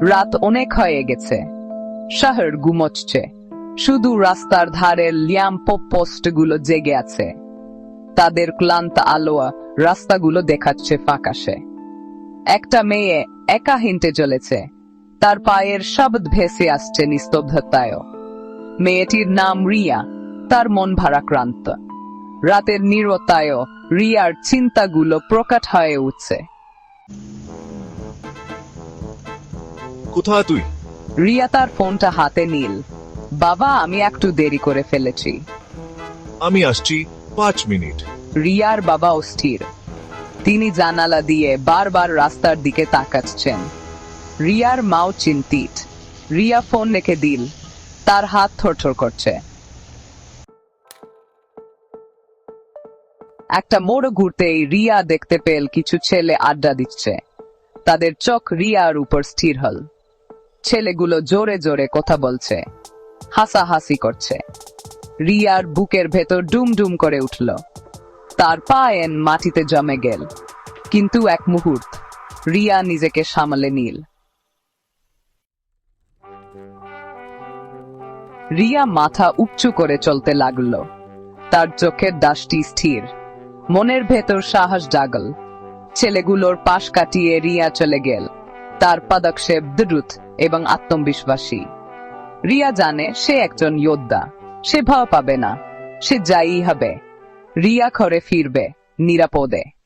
রাত অনেক হয়ে গেছে, শহর ঘুমোচ্ছে, শুধু রাস্তার ধারের ল্যাম্প পোস্টগুলো জেগে আছে। তাদের ক্লান্ত আলো রাস্তাগুলো দেখাচ্ছে ফ্যাকাশে। একটা মেয়ে একা হেঁটে চলেছে, তার পায়ের শব্দ ভেসে আসছে নিস্তব্ধতায়। মেয়েটির নাম রিয়া, তার মন ভারাক্রান্ত। রাতের নীরবতায় রিয়ার চিন্তাগুলো প্রকট হয়ে উঠছে। কোথায় তুই? রিয়া তার ফোনটা হাতে নিল। বাবা, আমি একটু দেরি করে ফেলেছি। আমি আসছি 5 মিনিট। রিয়ার বাবা অস্থির। তিনি জানালা দিয়ে বারবার রাস্তার দিকে তাকাচ্ছেন। রিয়ার মাও চিন্তিত। রিয়া ফোন রেখে দিল, তার হাত থরথর করছে। একটা মোড় ঘুরতেই রিয়া দেখতে পেল কিছু ছেলে আড্ডা দিচ্ছে। তাদের চোখ রিয়ার উপর স্থির হল। ছেলেগুলো জোরে জোরে কথা বলছে, হাসাহাসি করছে। রিয়ার বুকের ভেতর ডুম ডুম করে উঠল। তার পায়েন মাটিতে জমে গেল। কিন্তু এক মুহূর্ত রিয়া নিজেকে সামলে নিল। রিয়া মাথা উঁচু করে চলতে লাগল। তার চোখের দৃষ্টি স্থির, মনের ভেতর সাহস জাগল। ছেলেগুলোর পাশ কাটিয়ে রিয়া চলে গেল, তার পদক্ষেপ দ্রুত এবং আত্মবিশ্বাসী। রিয়া জানে সে একজন যোদ্ধা, সে ভয় পাবে না, সে যাই হবে। রিয়া ঘরে ফিরবে নিরাপদে।